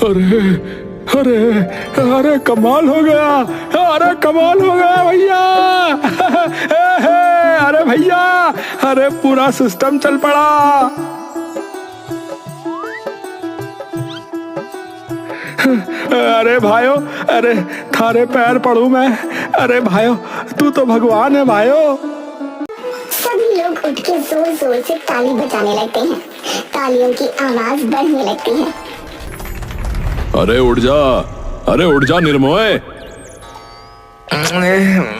अरे अरे अरे कमाल हो गया। अरे कमाल हो गया भैया। अरे भैया, अरे पूरा सिस्टम चल पड़ा। अरे भाइयों, अरे थारे पैर पड़ू मैं। अरे भाइयों, तू तो भगवान है भाइयों। सभी लोग उठ के जोर जोर से ताली बजाने लगते हैं। तालियों की आवाज बढ़ने लगती है। अरे उठ जा, अरे उठ जा निर्मोय।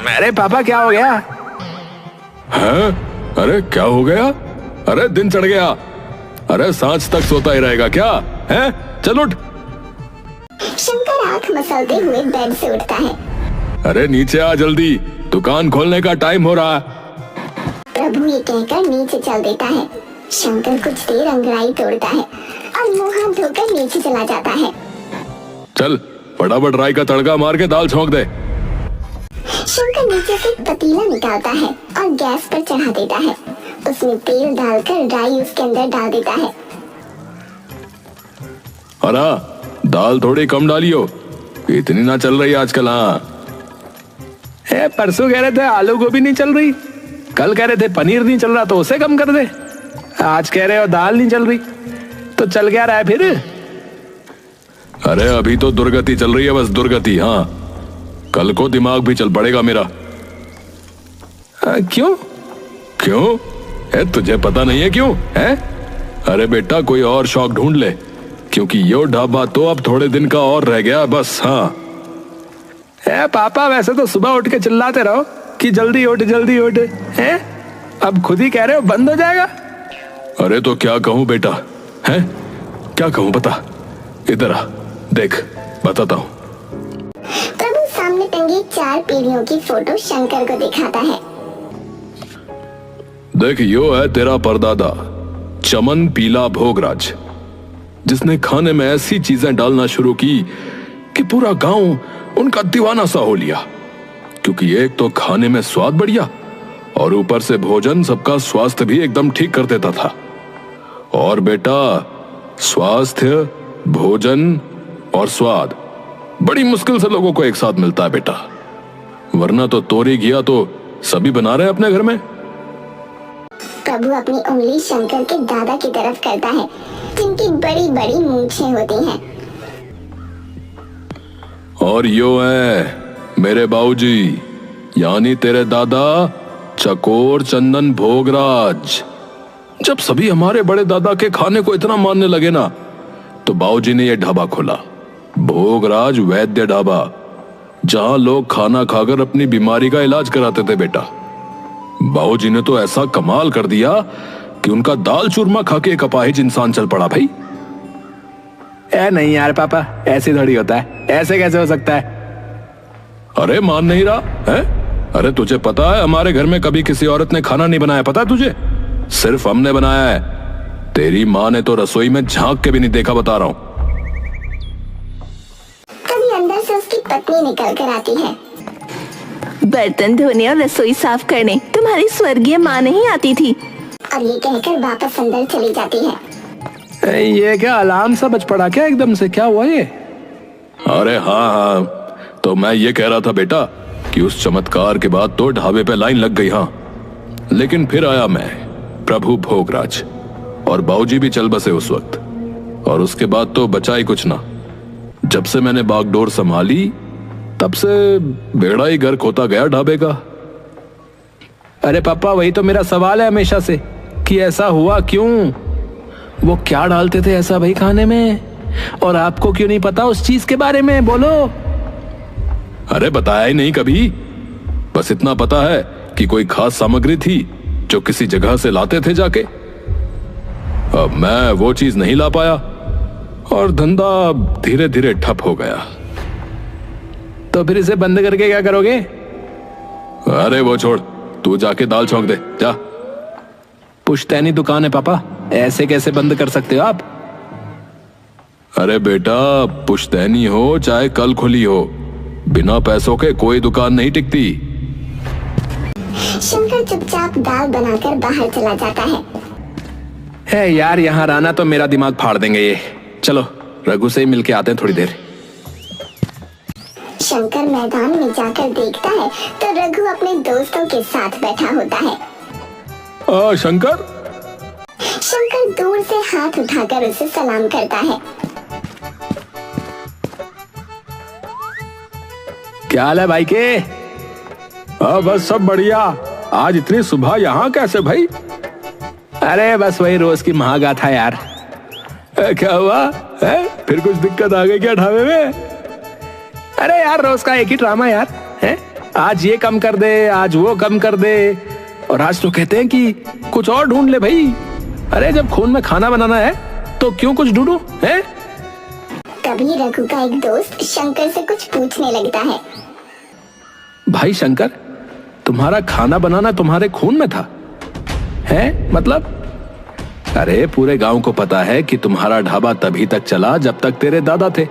अरे पापा क्या हो गया? हैं? अरे क्या हो गया? अरे दिन चढ़ गया। अरे सांझ तक सोता ही रहेगा क्या? हैं? चल उठ। शंकर आंख मसलते हुए बेड से उठता है। अरे नीचे आ जल्दी, दुकान खोलने का टाइम हो रहा है। प्रभु ये कहकर नीचे चल देता है। शंकर कुछ देर अंगड़ाई तोड़ता है और मुंह हाथ धोकर नीचे चला जाता है। चल फटाफट राई का तड़का मार के दाल छौंक दे। शंकर नीचे से पतीला निकालता है और गैस पर चढ़ा देता है। उसमें तेल डालकर राई उसके अंदर डाल देता है। और हाँ, दाल थोड़ी कम डालियो, इतनी ना चल रही आजकल। हाँ, परसों कह रहे थे आलू गोभी नहीं चल रही, कल कह रहे थे पनीर नहीं चल रहा तो उसे कम कर दे, आज कह रहे हो दाल नहीं चल रही, तो चल क्या रहा है फिर? अरे अभी तो दुर्गति चल रही है, बस दुर्गति। हाँ, कल को दिमाग भी चल पड़ेगा मेरा। क्यों? क्यों है? तुझे पता नहीं है क्यों है? अरे बेटा, कोई और शौक ढूंढ ले, क्योंकि यो ढाबा तो अब थोड़े दिन का और रह गया बस। हाँ पापा, वैसे तो सुबह उठ के चिल्लाते रहो कि जल्दी उठ जल्दी उठ, हैं? अब खुद ही कह रहे हो बंद हो जाएगा। अरे तो क्या कहूं बेटा, है क्या कहूं बता। इधर आ, देख बताता हूं। प्रभु सामने टंगी 4 पीढ़ियों की फोटो शंकर को दिखाता है। देख, यो है तेरा परदादा चमन पीला भोगराज, जिसने खाने में ऐसी चीजें डालना शुरू की कि पूरा गांव उनका दीवाना सा हो लिया। क्योंकि एक तो खाने में स्वाद बढ़िया और ऊपर से भोजन सबका स्वास्थ्य भी एकदम ठीक कर देता था। और बेटा, स्वास्थ्य, भोजन और स्वाद बड़ी मुश्किल से लोगों को एक साथ मिलता है बेटा, वरना तो तोरी घिया तो सभी बना रहे हैं अपने घर में। प्रभु अपनी उंगली शंकर के दादा की तरफ करता है, जिनकी बड़ी बड़ी मूंछें होती हैं। और यो है मेरे बाबूजी, यानी तेरे दादा चकोर चंदन भोगराज। जब सभी हमारे बड़े दादा के खाने को इतना मानने लगे ना, तो बाबूजी ने यह ढाबा खोला, भोगराज वैद्य ढाबा, जहां लोग खाना खाकर अपनी बीमारी का इलाज कराते थे बेटा। बाबूजी ने तो ऐसा कमाल कर दिया कि उनका दाल चूरमा खा के एक अपाहिज इंसान चल पड़ा भाई। नहीं यार पापा, ऐसे थोड़ी होता है, ऐसे कैसे हो सकता है? अरे मान नहीं रहा है? अरे तुझे पता है हमारे घर में कभी किसी औरत ने खाना नहीं बनाया, पता है तुझे? सिर्फ हमने बनाया है। तेरी माँ ने तो रसोई में झांक के भी नहीं देखा, बता रहा हूं। तभी अंदर से उसकी पत्नी निकल कर आती है। बर्तन धोने और रसोई साफ करने तुम्हारी स्वर्गीय माँ नहीं आती थी? और ये कहकर वापस अंदर चली जाती है। ये क्या अलार्म सा बज पड़ा क्या एकदम से? क्या हुआ ये? अरे हाँ, तो मैं ये कह रहा था बेटा कि उस चमत्कार के बाद तो ढाबे पे लाइन लग गई। हाँ, लेकिन फिर आया मैं, प्रभु भोगराज, और बाबूजी भी चल बसे उस वक्त। और उसके बाद तो बचा ही कुछ ना। जब से मैंने बागडोर संभाली, तब से बेड़ा ही गर्क होता गया ढाबे का। अरे पापा, वही तो मेरा सवाल है हमेशा से कि ऐसा हुआ क्यों? वो क्या डालते थे ऐसा भाई खाने में, और आपको क्यों नहीं पता उस चीज के बारे में? बोलो। अरे बताया ही नहीं कभी, बस इतना पता है कि कोई खास सामग्री थी जो किसी जगह से लाते थे जाके। अब मैं वो चीज नहीं ला पाया और धंधा धीरे धीरे ठप हो गया। तो फिर इसे बंद करके क्या करोगे? अरे वो छोड़, तू जाके दाल छौंक दे जा। पुश्तैनी दुकान है पापा, ऐसे कैसे बंद कर सकते हो आप? अरे बेटा, पुश्तैनी हो चाहे कल खुली हो, बिना पैसों के कोई दुकान नहीं टिकती। शंकर चुपचाप दाल बनाकर बाहर चला जाता है। यार, यहाँ रहना तो मेरा दिमाग फाड़ देंगे ये। चलो रघु से ही मिलके आते हैं थोड़ी देर। शंकर मैदान में जाकर देखता है तो रघु अपने दोस्तों के साथ बैठा होता है। शंकर, शंकर दूर से हाथ उठाकर उसे सलाम करता है। क्या हाल है भाई के? बस सब बढ़िया। आज इतनी सुबह यहाँ कैसे भाई? अरे बस वही रोज की महागाथा यार। क्या हुआ है? फिर कुछ दिक्कत आ गई क्या ढाबे में? अरे यार रोज का एक ही ड्रामा यार है। आज ये कम कर दे, आज वो कम कर दे, और आज तो कहते हैं कि कुछ और ढूंढ ले भाई। अरे जब खून में खाना बनाना है तो क्यों कुछ ढूंढूं है? तभी रघु का एक दोस्त शंकर से कुछ पूछने लगता है। भाई शंकर, तुम्हारा खाना बनाना तुम्हारे खून में था है? मतलब? अरे पूरे गांव को पता है कि तुम्हारा ढाबा तभी तक चला जब तक तेरे दादा थे।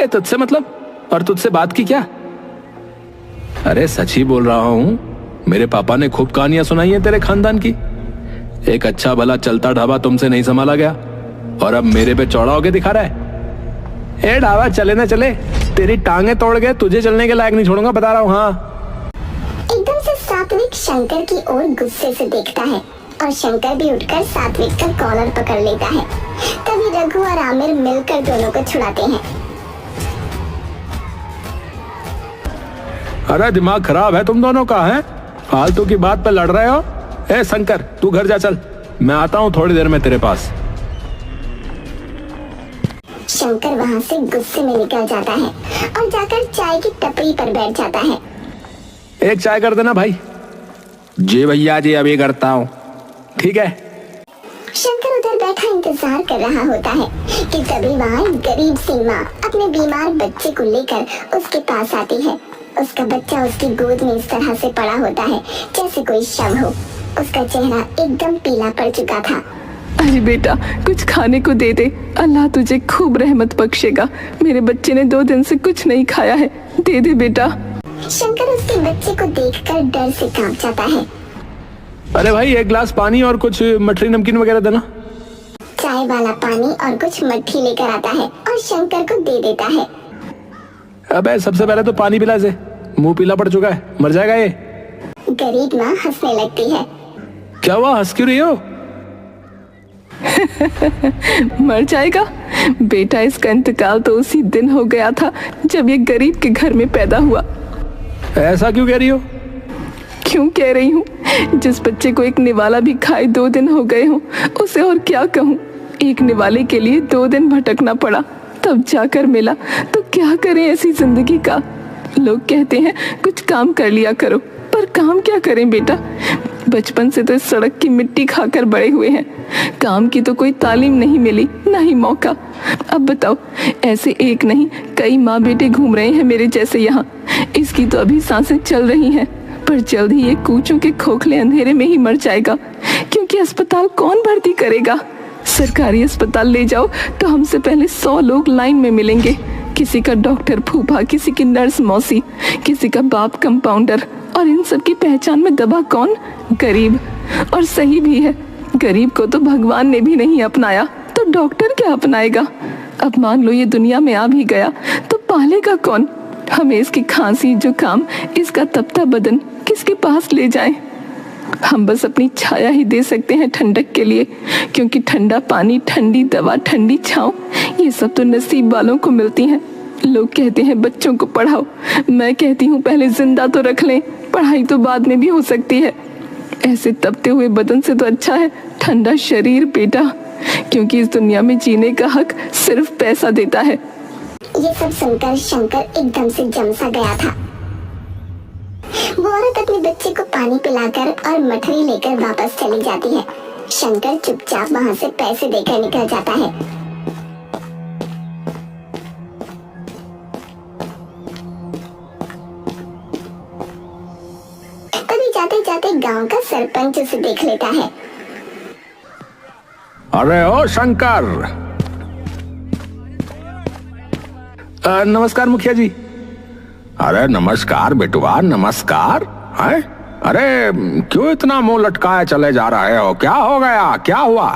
तुझसे मतलब? और तुझसे बात की क्या? अरे सच ही बोल रहा हूं, मेरे पापा ने खूब कहानियां सुनाई हैं तेरे खानदान की। एक अच्छा भला चलता ढाबा तुमसे नहीं संभाला गया और अब मेरे पे चौड़ा होके दिखा रहा है। ए ढाबा चले ना चले, तेरी टांगे तोड़ के तुझे चलने के लायक नहीं छोड़ूंगा, बता रहा हूँ। हाँ। एकदम से सात्विक शंकर की ओर गुस्से से देखता है और शंकर भी उठकर सात्विक का कॉलर पकड़ लेता है। तभी रघु और आमिर मिलकर दोनों को छुड़ाते हैं। अरे दिमाग खराब है तुम दोनों का है? फालतू की बात पे लड़ रहे हो? ए शंकर, तू घर जा, चल मैं आता हूँ थोड़ी देर में तेरे पास। शंकर वहाँ से गुस्से में निकल जाता है और जाकर चाय की टपरी पर बैठ जाता है। एक चाय कर देना भाई। जी भैया जी, अभी करता हूँ। ठीक है। शंकर उधर बैठा इंतजार कर रहा होता है कि तभी वहाँ एक गरीब सी माँ अपने बीमार बच्चे को लेकर उसके पास आती है। उसका बच्चा उसकी गोद में इस तरह से पड़ा होता है जैसे कोई शव हो। उसका चेहरा एकदम पीला पड़ चुका था। अरे बेटा, कुछ खाने को दे दे, अल्लाह तुझे खूब रहमत बख्शेगा। मेरे बच्चे ने 2 दिन से कुछ नहीं खाया है, दे दे बेटा। शंकर उसके बच्चे को देखकर डर से कांप जाता है। अरे भाई एक गिलास पानी और कुछ मठरी नमकीन वगैरह देना। चाय वाला पानी और कुछ मट्ठी लेकर आता है और शंकर को दे देता है। अबे सबसे पहले तो पानी पिला से, मुंह पीला पड़ चुका है, मर जाएगा ये। गरीब माँ हंसने लगती है। क्या हुआ, हंस क्यों रही हो? मर जाएगा बेटा, इसका इंतकाल तो उसी दिन हो गया था जब ये गरीब के घर में पैदा हुआ। ऐसा क्यों कह रही हो? क्यों कह रही हूँ? जिस बच्चे को एक निवाला भी खाए 2 दिन हो गए हों, उसे और क्या कहूँ। एक निवाले के लिए 2 दिन भटकना पड़ा, तब जाकर मिला। तो क्या करें ऐसी जिंदगी का। लोग कहते हैं कुछ काम कर लिया करो, पर काम क्या करें बेटा। बचपन से तो इस सड़क की मिट्टी खाकर बड़े हुए हैं, काम की तो कोई तालीम नहीं मिली, ना ही मौका। अब बताओ, ऐसे एक नहीं कई माँ बेटे घूम रहे हैं मेरे जैसे यहाँ। इसकी तो अभी सांसें चल रही हैं, पर जल्द ही ये कूचों के खोखले अंधेरे में ही मर जाएगा, क्योंकि अस्पताल कौन भर्ती करेगा। सरकारी अस्पताल ले जाओ तो हमसे पहले 100 लोग लाइन में मिलेंगे। किसी का डॉक्टर फूफा, किसी की नर्स मौसी, किसी का बाप कंपाउंडर, और इन सब की पहचान में दबा कौन? गरीब। और सही भी है, गरीब को तो भगवान ने भी नहीं अपनाया, तो डॉक्टर क्या अपनाएगा। अब मान लो ये दुनिया में आ भी गया तो पालेगा कौन? हमें इसकी खांसी, जुकाम, इसका तपता बदन किसके पास ले जाएं? हम बस अपनी छाया ही दे सकते हैं ठंडक के लिए, क्योंकि ठंडा पानी, ठंडी दवा, ठंडी छांव, ये सब तो नसीब वालों को मिलती हैं। लोग कहते हैं बच्चों को पढ़ाओ, मैं कहती हूँ पहले जिंदा तो रख लें, पढ़ाई तो बाद में भी हो सकती है। ऐसे तपते हुए बदन से तो अच्छा है ठंडा शरीर बेटा, क्योंकि इस दुनिया में जीने का हक सिर्फ पैसा देता है। ये सब सुनकर शंकर एकदम से जम सा गया था। वो औरत अपने बच्चे को पानी पिलाकर और मठरी लेकर वापस चली जाती है। शंकर चुपचाप वहाँ से पैसे देकर निकल जाता है। तभी जाते जाते गांव का सरपंच उसे देख लेता है। अरे ओ शंकर। नमस्कार मुखिया जी। अरे नमस्कार बेटुआ, नमस्कार। है? अरे क्यों इतना मुंह लटकाए चले जा रहे हो? क्या हो गया, क्या हुआ?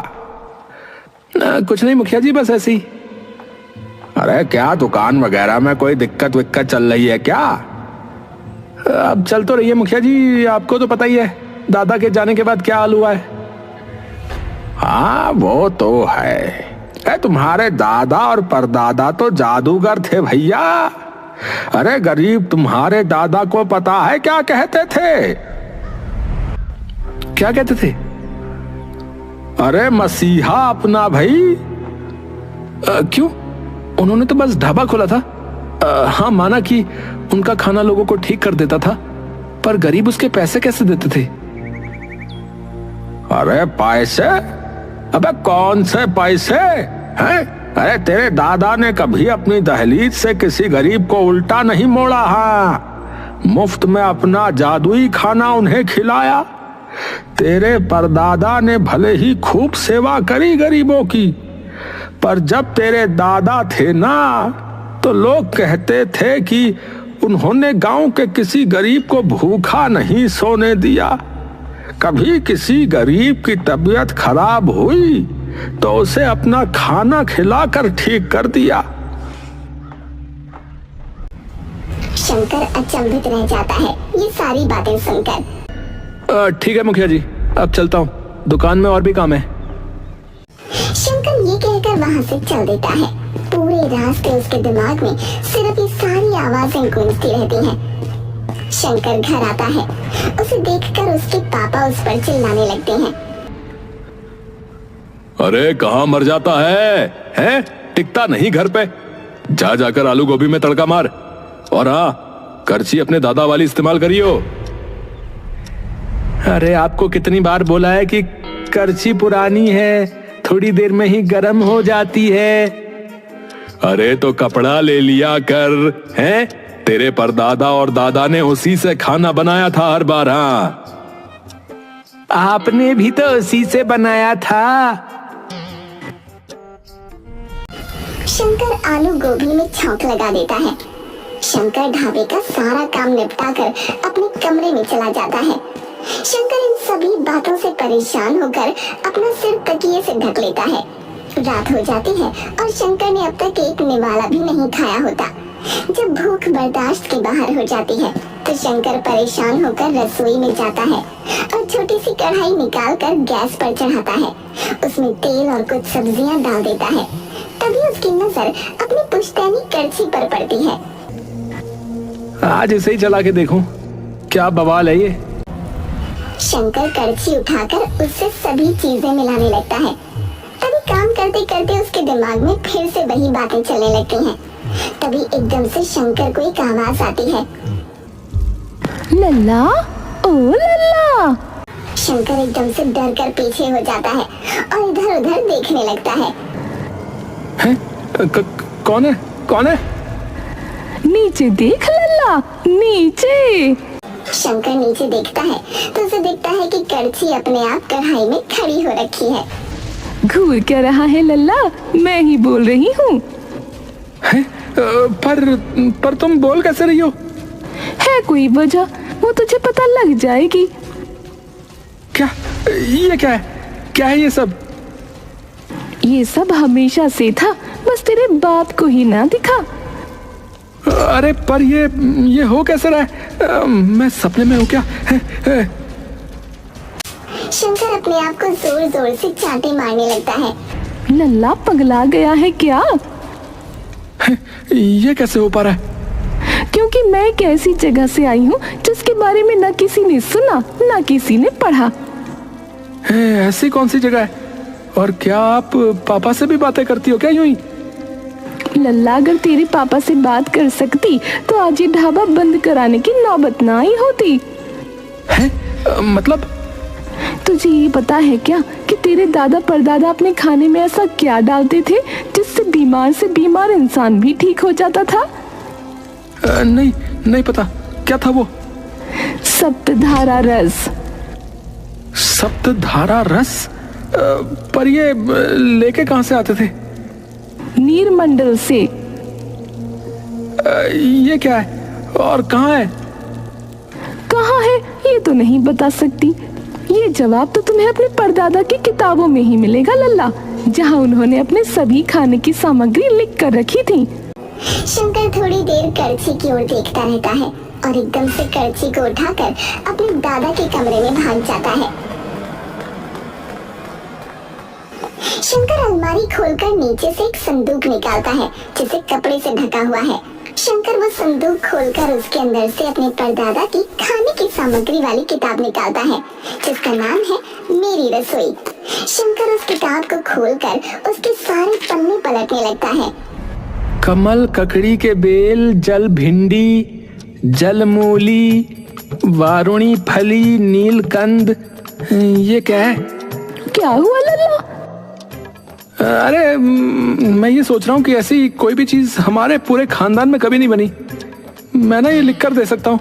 कुछ नहीं मुखिया जी, बस ऐसे ही। अरे क्या दुकान वगैरह में कोई दिक्कत विक्कत चल रही है क्या? अब चल तो रही है मुखिया जी, आपको तो पता ही है दादा के जाने के बाद क्या हाल हुआ है। हाँ वो तो है। तुम्हारे दादा और परदादा तो जादूगर थे भैया। अरे गरीब तुम्हारे दादा को पता है क्या कहते थे? क्या कहते थे? अरे मसीहा अपना भाई। क्यों? उन्होंने तो बस ढाबा खोला था। हाँ माना कि उनका खाना लोगों को ठीक कर देता था, पर गरीब उसके पैसे कैसे देते थे? अरे पैसे? अबे कौन से पैसे हैं? अरे तेरे दादा ने कभी अपनी दहलीज से किसी गरीब को उल्टा नहीं मोड़ा। हाँ, मुफ्त में अपना जादुई खाना उन्हें खिलाया। तेरे परदादा ने भले ही खूब सेवा करी गरीबों की, पर जब तेरे दादा थे ना, तो लोग कहते थे कि उन्होंने गांव के किसी गरीब को भूखा नहीं सोने दिया। कभी किसी गरीब की तबीयत खराब हुई तो उसे अपना खाना खिलाकर ठीक कर दिया। शंकर अचंभित रह जाता है ये सारी बातें सुनकर। ठीक है मुखिया जी, अब चलता हूँ, दुकान में और भी काम है। शंकर ये कहकर वहाँ से चल देता है। पूरे रास्ते उसके दिमाग में सिर्फ ये सारी आवाजें गूंजती रहती हैं। शंकर घर आता है, उसे देखकर उसके पापा उस पर चिल्लाने लगते हैं। अरे कहाँ मर जाता है? टिकता नहीं घर पे? जा जाकर आलू गोभी में तड़का मार, और हाँ करछी अपने दादा वाली इस्तेमाल करियो। अरे आपको कितनी बार बोला है कि करछी पुरानी है, थोड़ी देर में ही गर्म हो जाती है। अरे तो कपड़ा ले लिया कर, हैं? तेरे परदादा और दादा ने उसी से खाना बनाया था हर बार। हाँ आपने भी तो उसी से बनाया था। शंकर आलू गोभी में छौंक लगा देता है। शंकर ढाबे का सारा काम निपटा कर अपने कमरे में चला जाता है। शंकर इन सभी बातों से परेशान होकर अपना सिर तकिए से ढक लेता है। रात हो जाती है और शंकर ने अब तक एक निवाला भी नहीं खाया होता। जब भूख बर्दाश्त के बाहर हो जाती है तो शंकर परेशान होकर रसोई में जाता है और छोटी सी कढ़ाई निकाल कर गैस पर चढ़ाता है। उसमें तेल और कुछ सब्जियां डाल देता है। तभी उसकी नजर अपनी पुश्तैनी करछी पर पड़ती है। आज इसे ही चला के देखूं क्या बवाल है ये। शंकर करछी उठाकर उससे सभी चीजें मिलाने लगता है। तभी काम करते करते उसके दिमाग में फिर से वही बातें चलने लगती हैं। तभी एकदम से शंकर को एक आवाज आती है, लल्ला, ओ लल्ला। शंकर एकदम से डर कर पीछे हो जाता है और इधर उधर देखने लगता है। कौन है? कौन है? नीचे देख लल्ला, नीचे। शंकर नीचे देखता है तो उसे दिखता है कि करछी अपने आप कढ़ाई में खड़ी हो रखी है। घूर क्या रहा है लल्ला? मैं ही बोल रही हूँ। पर तुम बोल कैसे रही हो? है कोई वजह? वो तुझे पता लग जाएगी। क्या? ये क्या है? क्या है ये सब? ये सब हमेशा से था, बस तेरे बाप को ही ना दिखा। अरे पर ये हो कैसे रहा है? मैं सपने में हूँ क्या? शंकर अपने आप को जोर जोर से चांटे मारने लगता है। लल्ला पगला गया है क्या? ये कैसे हो पा रहा है? क्योंकि मैं एक ऐसी जगह से आई हूँ जिसके बारे में न किसी ने सुना न किसी ने पढ़ा। ऐसी कौन सी जगह है? और क्या आप पापा से भी बातें करती हो क्या यूं ही? लल्ला अगर तेरे पापा से बात कर सकती तो आज ये ढाबा बंद कराने की नौबत ना आई होती। मतलब? तुझे ये पता है क्या कि तेरे दादा परदादा अपने खाने में ऐसा क्या डालते थे जिससे बीमार से बीमार इंसान भी ठीक हो जाता था? नहीं पता। क्या था वो? सप्तधारा रस। सप्तधारा रस? पर ये लेके कहाँ से आते थे? नीरमंडल से। ये क्या है और कहाँ है? कहाँ है ये तो नहीं बता सकती, ये जवाब तो तुम्हें अपने परदादा की किताबों में ही मिलेगा लल्ला, जहाँ उन्होंने अपने सभी खाने की सामग्री लिख कर रखी थी। शंकर थोड़ी देर करछी की ओर देखता रहता है और एकदम से करछी को उठाकर अपने दादा के कमरे में भाग जाता है। शंकर अलमारी खोलकर नीचे से एक संदूक निकालता है जिसे कपड़े से ढका हुआ है। शंकर वो संदूक खोलकर उसके अंदर से अपने परदादा की खाने की सामग्री वाली किताब निकालता है जिसका नाम है मेरी रसोई। शंकर उस किताब को खोलकर उसके सारे पन्ने पलटने लगता है। कमल ककड़ी के बेल, जल भिंडी, जल मूली, वारुणी फली, नीलकंद, ये क्या है? क्या हुआ लल्ला? अरे मैं ये सोच रहा हूँ कि ऐसी कोई भी चीज हमारे पूरे खानदान में कभी नहीं बनी। मैं ना ये लिख कर दे सकता हूँ,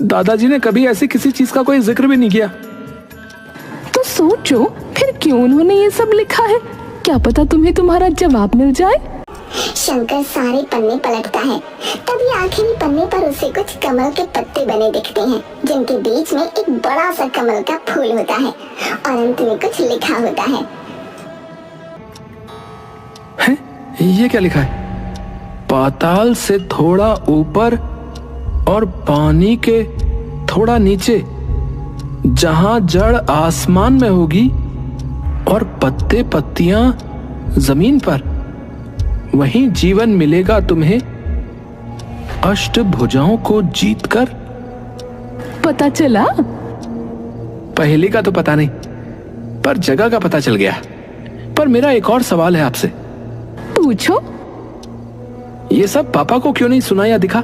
दादाजी ने कभी ऐसी किसी चीज का कोई जिक्र भी नहीं किया। तो सोचो फिर क्यों उन्होंने ये सब लिखा है, क्या पता तुम्हें तुम्हारा जवाब मिल जाए। शंकर सारे पन्ने पलटता है, तभी आखिरी पन्ने पर उसे कुछ कमल के पत्ते बने दिखते हैं जिनके बीच में एक बड़ा सा कमल का फूल होता है और अंत में कुछ लिखा होता है। ये क्या लिखा है? पाताल से थोड़ा ऊपर और पानी के थोड़ा नीचे, जहां जड़ आसमान में होगी और पत्ते पत्तियां जमीन पर, वहीं जीवन मिलेगा तुम्हें अष्टभुजाओं को जीतकर। पता चला? पहेली का तो पता नहीं, पर जगह का पता चल गया। पर मेरा एक और सवाल है आपसे। पूछो। ये सब पापा को क्यों नहीं सुनाया दिखा?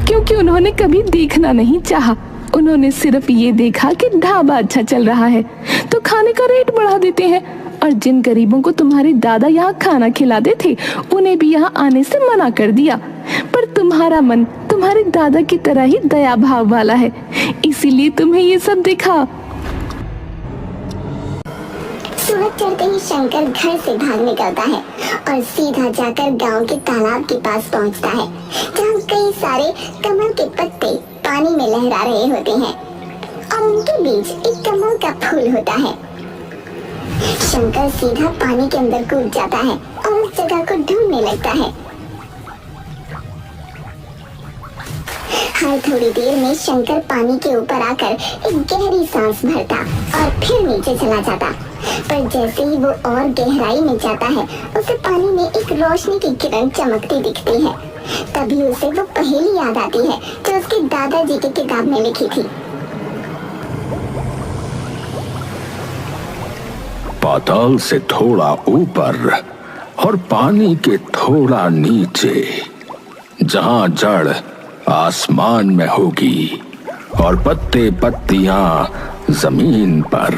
क्योंकि उन्होंने कभी देखना नहीं चाहा। उन्होंने सिर्फ ये देखा कि ढाबा अच्छा चल रहा है तो खाने का रेट बढ़ा देते हैं, और जिन गरीबों को तुम्हारे दादा यहाँ खाना खिलाते थे उन्हें भी यहाँ आने से मना कर दिया। पर तुम्हारा मन तुम्हारे दादा की तरह ही दया भाव वाला है, इसीलिए तुम्हें ये सब दिखा। सूरज चढ़ते ही शंकर घर से भाग निकलता है और सीधा जाकर गांव के तालाब के पास पहुंचता है जहां कई सारे कमल के पत्ते पानी में लहरा रहे होते हैं और उनके बीच एक कमल का फूल होता है। शंकर सीधा पानी के अंदर कूद जाता है और उस जगह को ढूंढने लगता है। हर थोड़ी देर में शंकर पानी के ऊपर आकर एक गहरी सांस भरता और फिर नीचे चला जाता। पर जैसे ही वो और गहराई में जाता है उसे पानी में एक रोशनी की किरण चमकती दिखती है। तभी उसे वो पहेली याद आती है जो उसके दादाजी की किताब में लिखी थी। पाताल से थोड़ा ऊपर और पानी के थोड़ा नीचे, जहां जड़ आसमान में होगी और पत्ते पत्तियां जमीन पर,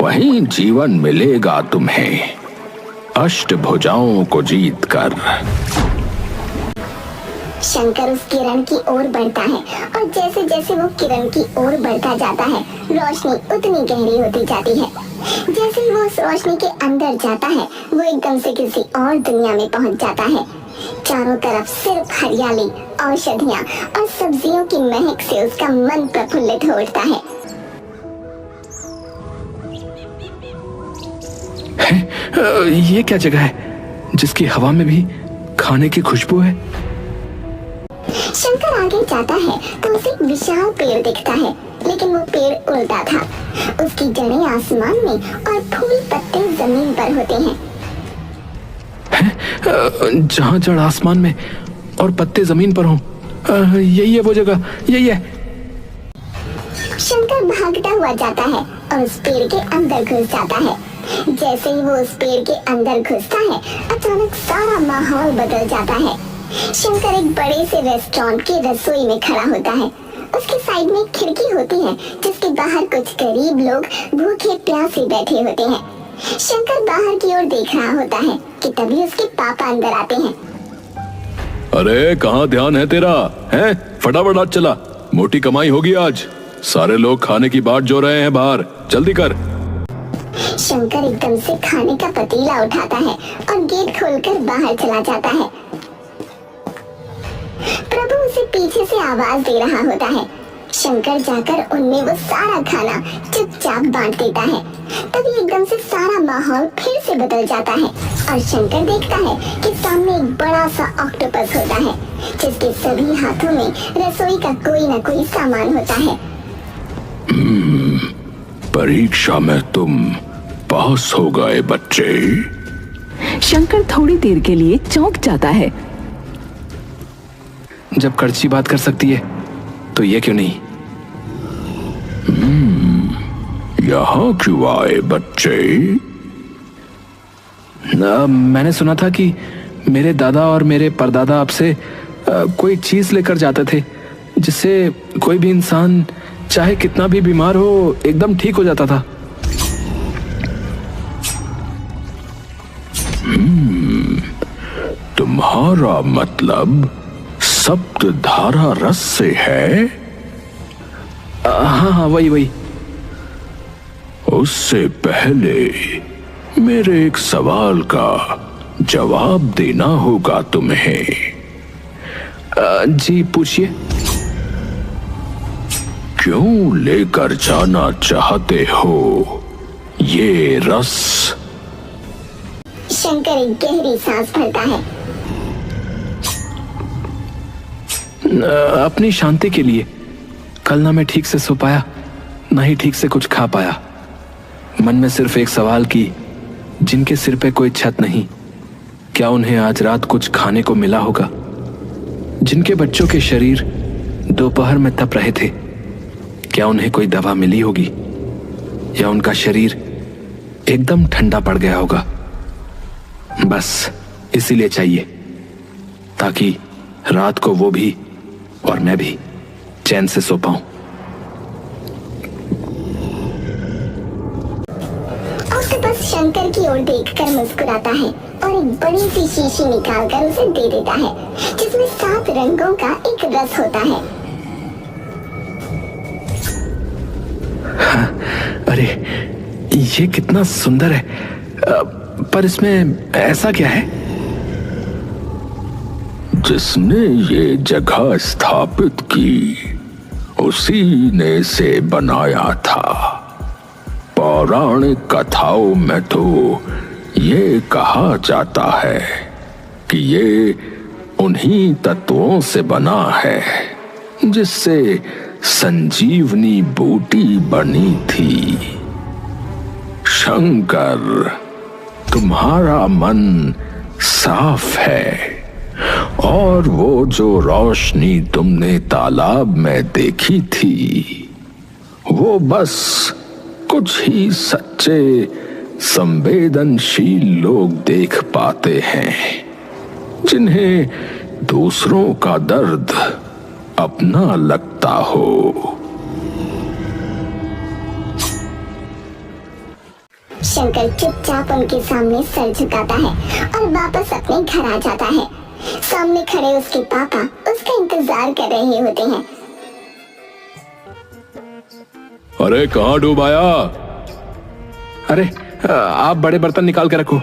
वहीं जीवन मिलेगा तुम्हें अष्टभुजाओं को जीतकर। शंकर उस किरण की ओर बढ़ता है और जैसे जैसे वो किरण की ओर बढ़ता जाता है रोशनी उतनी गहरी होती जाती है। जैसे ही वो उस रोशनी के अंदर जाता है वो एकदम से किसी और दुनिया में पहुंच जाता है। चारों तरफ सिर्फ हरियाली, औषधियाँ और सब्जियों की महक से उसका मन प्रफुल्लित हो उठता है। ये क्या जगह है जिसकी हवा में भी खाने की खुशबू है? शंकर आगे जाता है तो उसे एक विशाल पेड़ दिखता है, लेकिन वो पेड़ उल्टा था। उसकी जड़ें आसमान में और फूल पत्ते जमीन पर होते हैं। जहाँ जड़ आसमान में और पत्ते जमीन पर हों, यही है वो जगह, यही है। शंकर भागता हुआ जाता है और उस पेड़ के अंदर घुस जाता है। जैसे ही वो उस पेड़ के अंदर घुसता है अचानक सारा माहौल बदल जाता है। शंकर एक बड़े से रेस्टोरेंट की रसोई में खड़ा होता है। उसके साइड में एक खिड़की होती है जिसके बाहर कुछ गरीब लोग भूखे प्यासे बैठे होते हैं। शंकर बाहर की ओर देख रहा होता है कि तभी उसके पापा अंदर आते हैं। अरे कहाँ ध्यान है तेरा? हैं? फटाफट आज चला, मोटी कमाई होगी आज। सारे लोग खाने की बाट जो रहे हैं बाहर, जल्दी कर। शंकर एकदम से खाने का पतीला उठाता है और गेट खोलकर बाहर चला जाता है। प्रभु उसे पीछे से आवाज दे रहा होता है। शंकर जाकर उनमें वो सारा खाना चुपचाप बांट देता है। तभी एकदम से सारा माहौल फिर से बदल जाता है और शंकर देखता है कि सामने एक बड़ा सा ऑक्टोपस होता है, जिसके सभी हाथों में रसोई का कोई न कोई सामान होता है। परीक्षा में तुम पास हो गए बच्चे। शंकर थोड़ी देर के लिए चौंक जाता है। जब कड़ची बात कर सकती है तो ये क्यों नहीं? यहाँ क्यों आए बच्चे? मैंने सुना था कि मेरे दादा और मेरे परदादा आपसे कोई चीज लेकर जाते थे, जिससे कोई भी इंसान चाहे कितना भी बीमार हो एकदम ठीक हो जाता था। तुम्हारा मतलब सप्तधारा रस से है? हाँ हाँ, वही। उससे पहले मेरे एक सवाल का जवाब देना होगा तुम्हें। जी पूछिए। क्यों लेकर जाना चाहते हो ये रस? शंकर एक गहरी सांस भरता है। अपनी शांति के लिए। कल ना मैं ठीक से सो पाया, ना ही ठीक से कुछ खा पाया। मन में सिर्फ एक सवाल की, जिनके सिर पे कोई छत नहीं, क्या उन्हें आज रात कुछ खाने को मिला होगा? जिनके बच्चों के शरीर दोपहर में तप रहे थे, क्या उन्हें कोई दवा मिली होगी? या उनका शरीर एकदम ठंडा पड़ गया होगा? बस इसीलिए चाहिए, ताकि रात को वो भी और मैं भी चैन से सो पाऊं। ऑक्टोपस शंकर की ओर देखकर मुस्कुराता है और एक बड़ी सी शीशी निकालकर उसे दे देता है, जिसमें 7 रंगों का एक रस होता है। अरे ये कितना सुंदर है, पर इसमें ऐसा क्या है? जिसने ये जगह स्थापित की उसी ने इसे बनाया था। पौराणिक कथाओं में तो ये कहा जाता है कि ये उन्हीं तत्वों से बना है जिससे संजीवनी बूटी बनी थी। शंकर, तुम्हारा मन साफ है और वो जो रोशनी तुमने तालाब में देखी थी, वो बस कुछ ही सच्चे संवेदनशील लोग देख पाते हैं, जिन्हें दूसरों का दर्द अपना लगता हो। शंकर चुपचाप उनके सामने सर झुकाता है और वापस अपने घर आ जाता है। सामने खड़े उसके पापा उसका इंतजार कर रहे होते हैं। अरे कहाँ डूबाया? अरे आप बड़े बर्तन निकाल के रखो,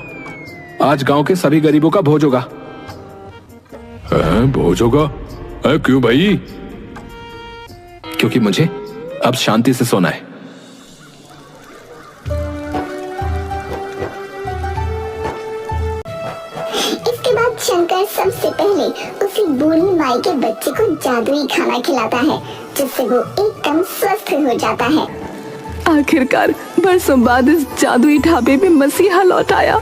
आज गांव के सभी गरीबों का भोज होगा। भोज होगा? क्यों भाई? क्योंकि मुझे अब शांति से सोना है। इसके बाद शंकर सबसे पहले उसी बूढ़ी माई के बच्चे को जादुई खाना खिलाता है, जिससे वो एकदम स्वस्थ हो जाता है। आखिरकार बरसों बाद इस जादुई ढाबे में मसीहा लौट आया।